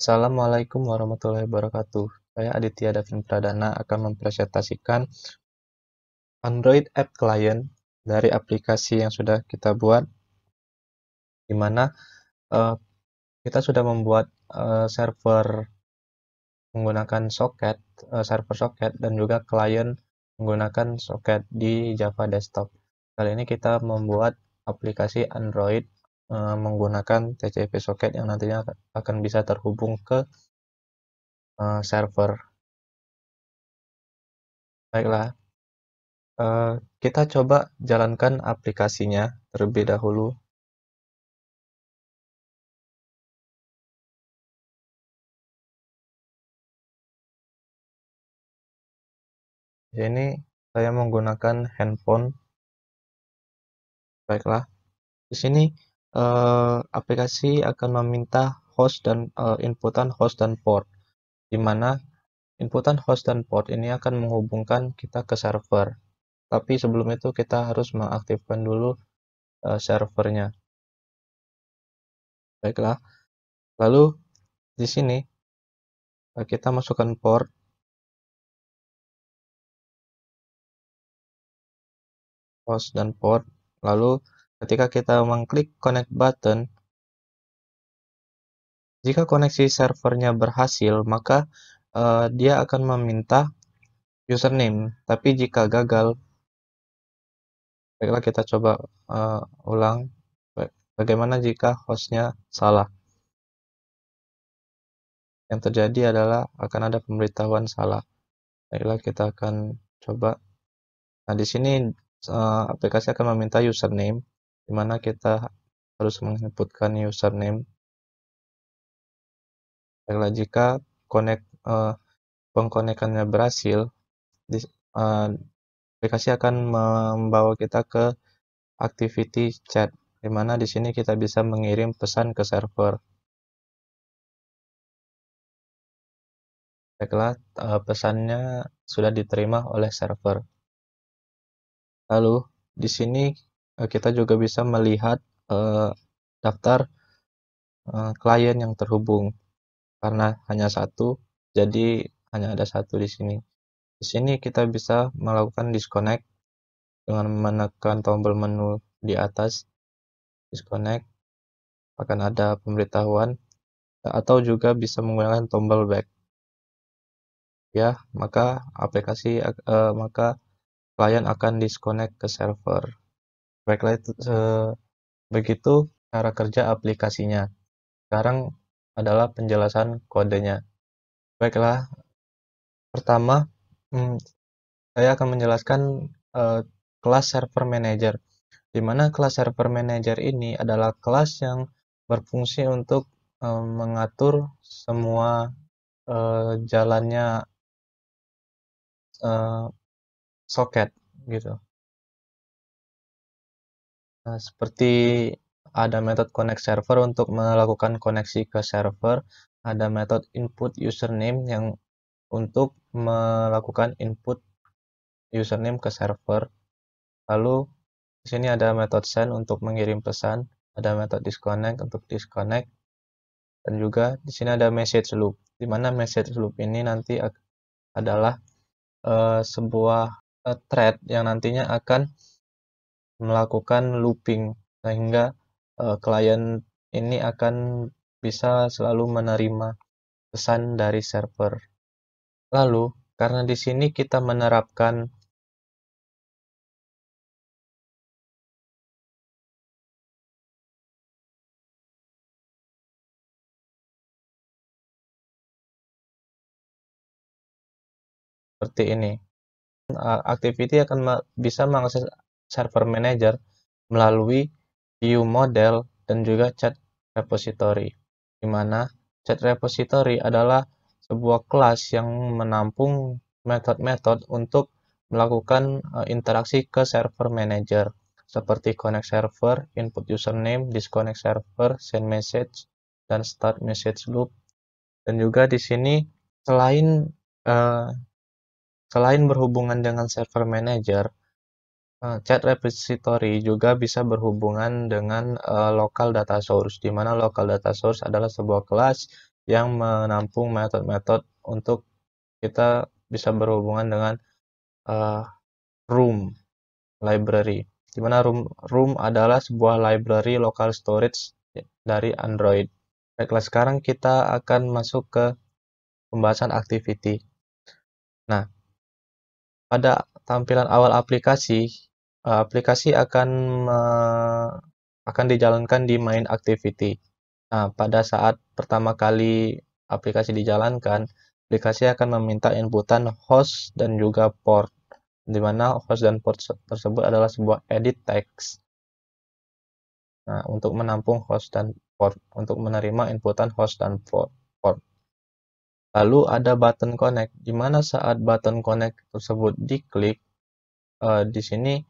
Assalamualaikum warahmatullahi wabarakatuh. Saya Aditya Davin Pradana akan mempresentasikan Android App Client dari aplikasi yang sudah kita buat, di mana eh, kita sudah membuat server menggunakan socket, server socket, dan juga klien menggunakan socket di Java Desktop. Kali ini kita membuat aplikasi Android menggunakan TCP socket yang nantinya akan bisa terhubung ke server. Baiklah, Eh, kita coba jalankan aplikasinya terlebih dahulu. Di sini saya menggunakan handphone. Baiklah, di sini aplikasi akan meminta host dan inputan host dan port, di mana inputan host dan port ini akan menghubungkan kita ke server. Tapi sebelum itu kita harus mengaktifkan dulu servernya. Baiklah, lalu di sini kita masukkan port. Host dan port. Lalu ketika kita mengklik connect button, jika koneksi servernya berhasil, maka dia akan meminta username. Tapi jika gagal, baiklah kita coba ulang. Bagaimana jika hostnya salah? Yang terjadi adalah akan ada pemberitahuan salah. Baiklah kita akan coba. Nah, di sini aplikasi akan meminta username, di mana kita harus menginputkan username. Baiklah, jika pengkonekannya berhasil, aplikasi akan membawa kita ke activity chat, di mana di sini kita bisa mengirim pesan ke server. Baiklah, pesannya sudah diterima oleh server. Lalu di sini kita juga bisa melihat daftar klien yang terhubung. Karena hanya satu, jadi hanya ada satu di sini. Di sini kita bisa melakukan disconnect dengan menekan tombol menu di atas. Disconnect akan ada pemberitahuan, atau juga bisa menggunakan tombol back. Ya, maka klien akan disconnect ke server. Baiklah, begitu cara kerja aplikasinya. Sekarang adalah penjelasan kodenya. Baiklah, pertama saya akan menjelaskan kelas server manager, di mana kelas server manager ini adalah kelas yang berfungsi untuk mengatur semua jalannya soket gitu. Nah, seperti ada metode connect server untuk melakukan koneksi ke server, ada metode input username yang untuk melakukan input username ke server. Lalu di sini ada metode send untuk mengirim pesan, ada metode disconnect untuk disconnect, dan juga di sini ada message loop, di mana message loop ini nanti adalah sebuah thread yang nantinya akan melakukan looping, sehingga klien ini akan bisa selalu menerima pesan dari server. Lalu, karena di sini kita menerapkan seperti ini, activity akan bisa mengakses server manager melalui view model dan juga chat repository, di mana chat repository adalah sebuah kelas yang menampung metode-metode untuk melakukan interaksi ke server manager, seperti connect server, input username, disconnect server, send message, dan start message loop. Dan juga di sini selain uh, selain berhubungan dengan server manager, chat repository juga bisa berhubungan dengan local data source, di mana local data source adalah sebuah kelas yang menampung metode-metode untuk kita bisa berhubungan dengan room library. Di mana room adalah sebuah library local storage dari Android. Baiklah, sekarang kita akan masuk ke pembahasan activity. Nah, pada tampilan awal aplikasi, aplikasi akan dijalankan di main activity. Nah, pada saat pertama kali aplikasi dijalankan, aplikasi akan meminta inputan host dan juga port, di mana host dan port tersebut adalah sebuah edit text. Nah, untuk menampung host dan port, untuk menerima inputan host dan port. Lalu ada button connect, di mana saat button connect tersebut diklik, di sini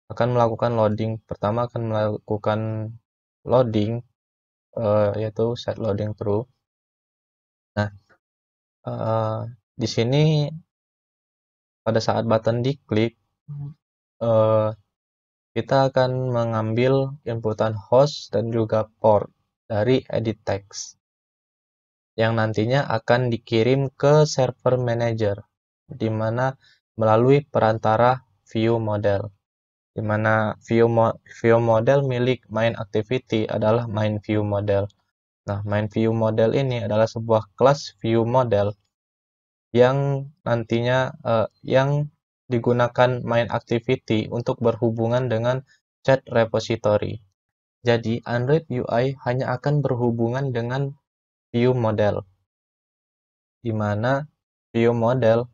akan melakukan loading. Pertama akan melakukan loading, yaitu set loading true. Nah, di sini pada saat button diklik, kita akan mengambil inputan host dan juga port dari edit text yang nantinya akan dikirim ke server manager, di mana melalui perantara view model, di mana view model milik main activity adalah main view model. Nah, main view model ini adalah sebuah kelas view model yang nantinya yang digunakan main activity untuk berhubungan dengan chat repository. Jadi, Android UI hanya akan berhubungan dengan view model, di mana view model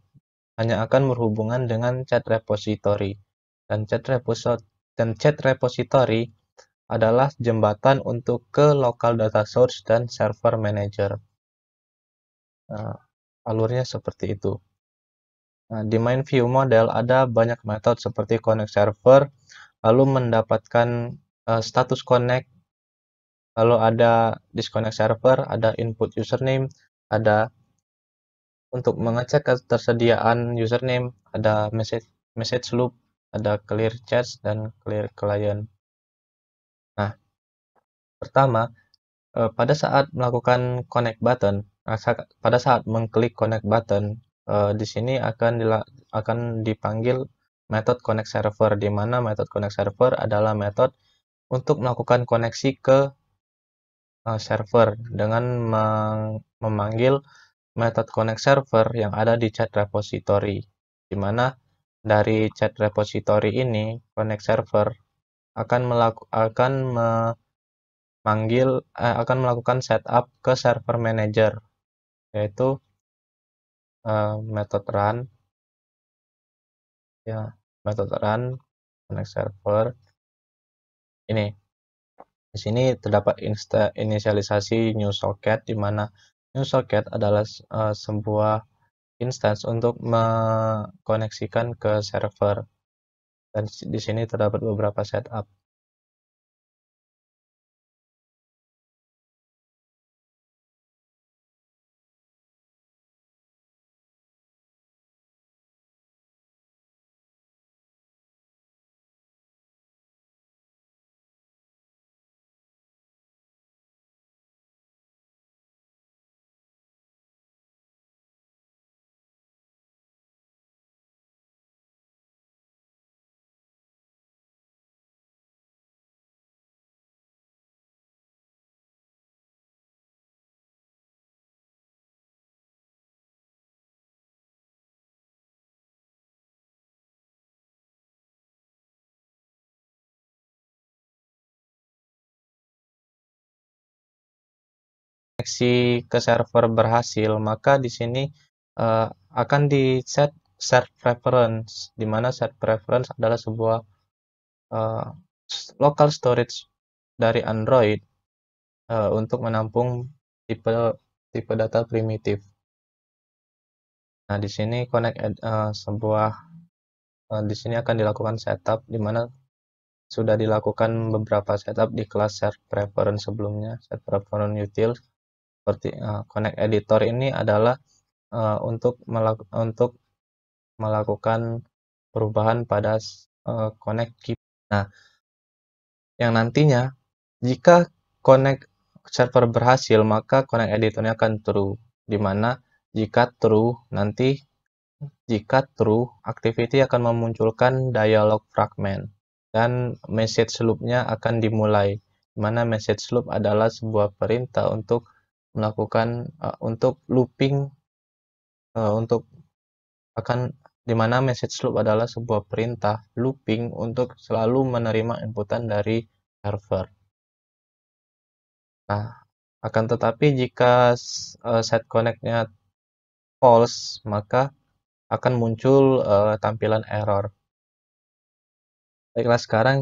hanya akan berhubungan dengan chat repository. Dan chat repository adalah jembatan untuk ke local data source dan server manager. Nah, alurnya seperti itu. Nah, di main view model ada banyak metode seperti connect server, lalu mendapatkan status connect, lalu ada disconnect server, ada input username, ada untuk mengecek ketersediaan username, ada message loop, ada clear chats, dan clear client. Nah, pertama, pada saat melakukan connect button, pada saat mengklik connect button, di sini akan dipanggil metode connect server, di mana metode connect server adalah metode untuk melakukan koneksi ke server dengan memanggil metode connect server yang ada di chat repository, di mana dari chat repository ini connect server akan melakukan setup ke server manager, yaitu metode run, ya, metode run connect server ini. Di sini terdapat inisialisasi new socket, di mana new socket adalah sebuah instance untuk mengkoneksikan ke server, dan di sini terdapat beberapa setup. Koneksi ke server berhasil, maka di sini akan di set preference, di mana set preference adalah sebuah local storage dari Android untuk menampung tipe data primitif. Nah, di sini di sini akan dilakukan setup, di mana sudah dilakukan beberapa setup di kelas set preference sebelumnya, set preference util. Seperti connect editor ini adalah untuk melakukan perubahan pada connect key. Nah, yang nantinya jika connect server berhasil, maka connect editornya akan true, di mana jika true, activity akan memunculkan dialog fragment dan message loop-nya akan dimulai, di mana message loop adalah sebuah perintah untuk melakukan untuk looping di mana message loop adalah sebuah perintah looping untuk selalu menerima inputan dari server. Nah, akan tetapi jika set connect-nya false, maka akan muncul tampilan error. Baiklah, sekarang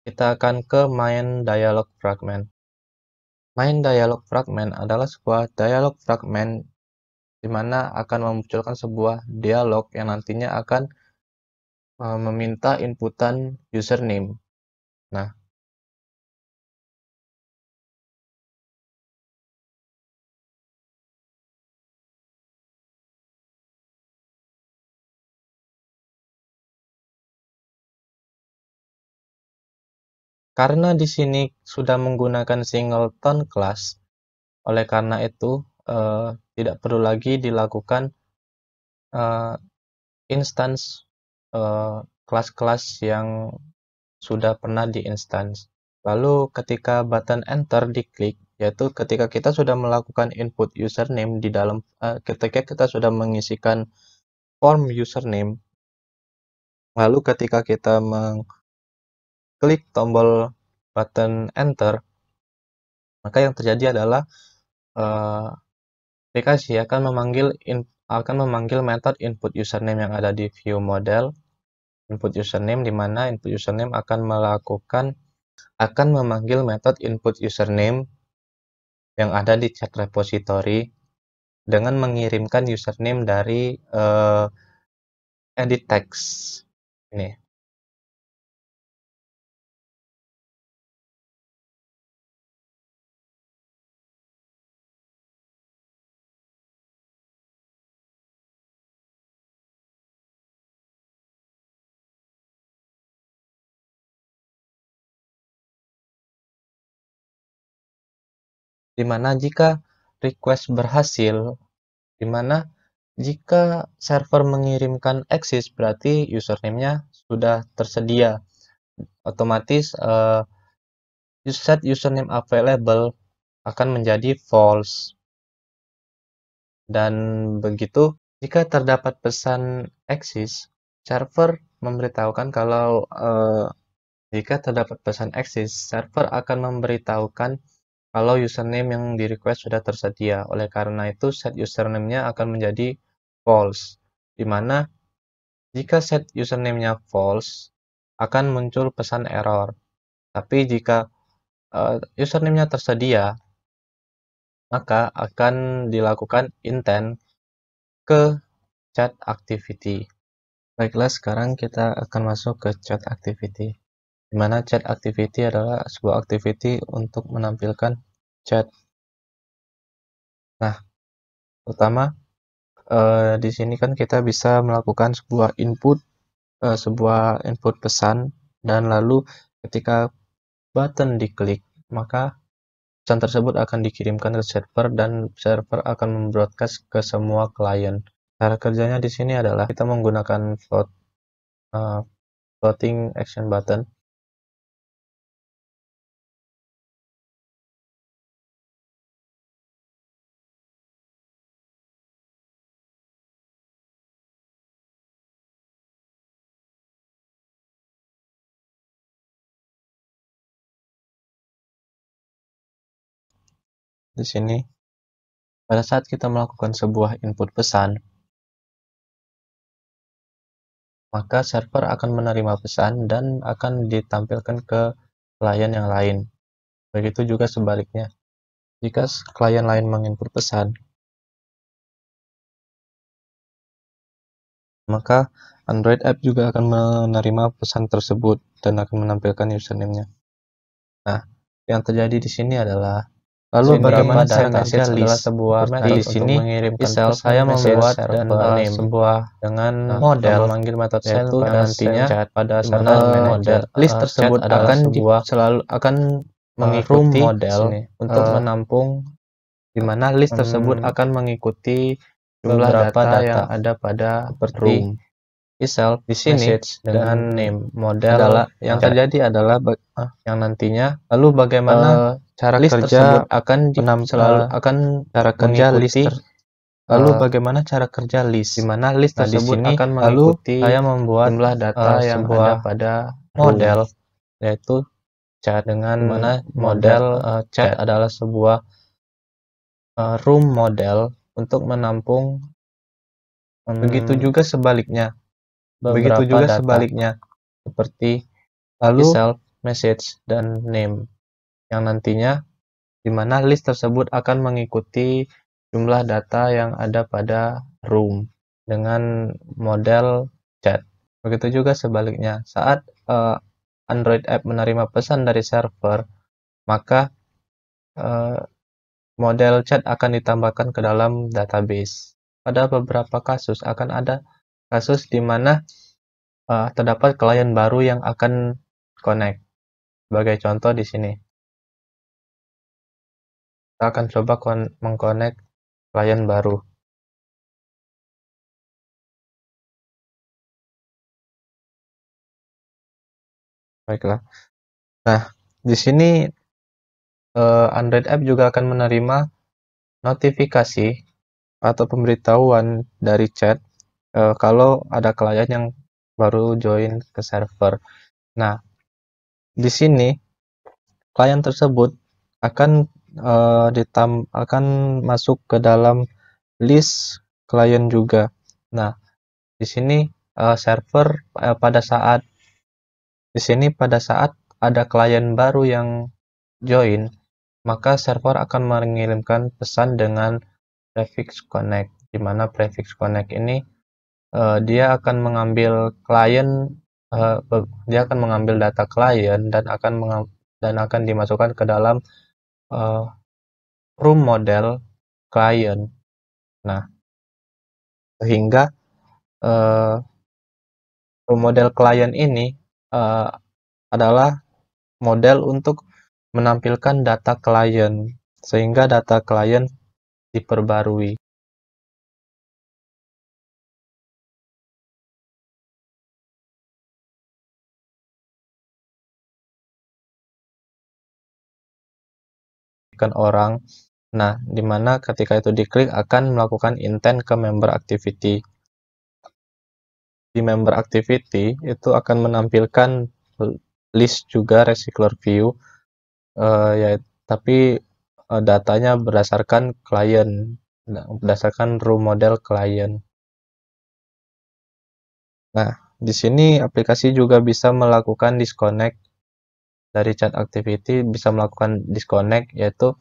kita akan ke main dialog fragment. Main dialog fragment adalah sebuah dialog fragment di mana akan memunculkan sebuah dialog yang nantinya akan meminta inputan username. Nah, karena di sini sudah menggunakan singleton class, oleh karena itu tidak perlu lagi dilakukan instance kelas-kelas yang sudah pernah diinstance. Lalu ketika button enter diklik, yaitu ketika kita sudah melakukan input username di dalam ketika kita sudah mengisikan form username, lalu ketika kita mengklik tombol button enter, maka yang terjadi adalah aplikasi akan memanggil metode input username yang ada di view model input username, di mana input username akan memanggil metode input username yang ada di chat repository dengan mengirimkan username dari edit text ini. Di mana jika request berhasil, di mana jika server mengirimkan access, berarti username-nya sudah tersedia. Otomatis set username available akan menjadi false. Dan begitu, jika terdapat pesan access, server memberitahukan kalau jika terdapat pesan access, server akan memberitahukan kalau username yang di request sudah tersedia. Oleh karena itu, set username-nya akan menjadi false, di mana jika set username-nya false, akan muncul pesan error. Tapi jika username-nya tersedia, maka akan dilakukan intent ke chat activity. Baiklah, sekarang kita akan masuk ke chat activity, di mana chat activity adalah sebuah activity untuk menampilkan chat. Nah, pertama di sini kan kita bisa melakukan sebuah input pesan, dan lalu ketika button diklik, maka pesan tersebut akan dikirimkan ke server dan server akan membroadcast ke semua klien. Cara kerjanya di sini adalah kita menggunakan floating action button. Di sini, pada saat kita melakukan sebuah input pesan, maka server akan menerima pesan dan akan ditampilkan ke klien yang lain. Begitu juga sebaliknya. Jika klien lain menginput pesan, maka Android app juga akan menerima pesan tersebut dan akan menampilkan username-nya. Nah, yang terjadi di sini adalah bagaimana cara kerja adalah sebuah metode di sini misal saya membuat dan sebuah dengan model memanggil metode yaitu nantinya pada saat model list tersebut akan mengikuti model untuk menampung di mana list tersebut akan mengikuti jumlah data yang ada pada room itself. Di sini dengan name model adalah yang terjadi adalah yang nantinya lalu bagaimana cara list kerja tersebut akan selalu akan cara kerja list lalu bagaimana cara kerja list di mana list tersebut akan mengikuti saya membuat jumlah data yang ada pada model yaitu chat dengan mana model chat adalah sebuah room model untuk menampung begitu juga sebaliknya seperti lalu self message dan name yang nantinya di mana list tersebut akan mengikuti jumlah data yang ada pada room dengan model chat. Begitu juga sebaliknya saat Android app menerima pesan dari server, maka model chat akan ditambahkan ke dalam database. Pada beberapa kasus akan ada kasus di mana terdapat klien baru yang akan connect. Sebagai contoh di sini, kita akan coba mengconnect klien baru. Baiklah. Nah, di sini Android app juga akan menerima notifikasi atau pemberitahuan dari chat kalau ada klien yang baru join ke server. Nah, di sini klien tersebut akan akan masuk ke dalam list klien juga. Nah, di sini server pada saat ada klien baru yang join, maka server akan mengirimkan pesan dengan prefix connect, di mana prefix connect ini dia akan mengambil data klien dan akan dimasukkan ke dalam room model klien. Nah, sehingga room model klien ini adalah model untuk menampilkan data klien, sehingga data klien diperbarui. Orang. Nah, di mana ketika itu diklik akan melakukan intent ke member activity. Di member activity itu akan menampilkan list juga recycler view, tapi datanya berdasarkan klien, berdasarkan room model klien. Nah, di sini aplikasi juga bisa melakukan disconnect dari chat activity, bisa melakukan disconnect yaitu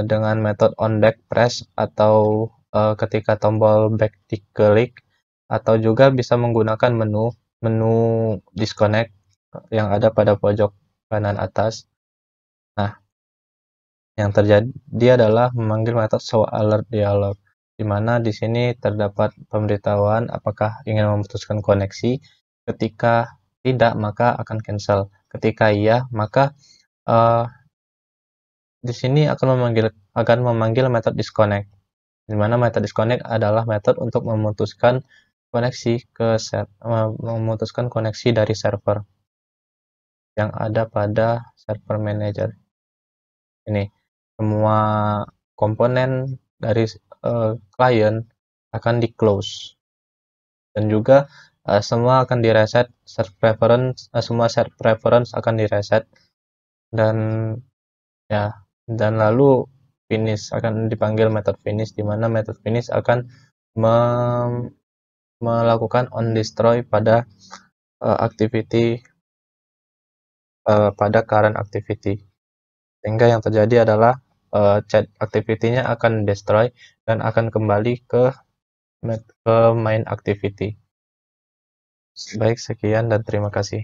dengan metode on back press atau ketika tombol back diklik, atau juga bisa menggunakan menu disconnect yang ada pada pojok kanan atas. Nah, yang terjadi adalah memanggil metode show alert dialog, di mana di sini terdapat pemberitahuan apakah ingin memutuskan koneksi. Ketika tidak, maka akan cancel. Ketika iya, maka di sini akan memanggil metode disconnect, di mana metode disconnect adalah metode untuk memutuskan koneksi dari server yang ada pada server manager. Ini semua komponen dari klien akan di close, dan juga semua akan direset, semua set preference akan direset, dan lalu finish, akan dipanggil method finish, di mana method finish akan melakukan on destroy pada activity pada current activity, sehingga yang terjadi adalah chat activity-nya akan destroy dan akan kembali ke main activity. Baik, sekian dan terima kasih.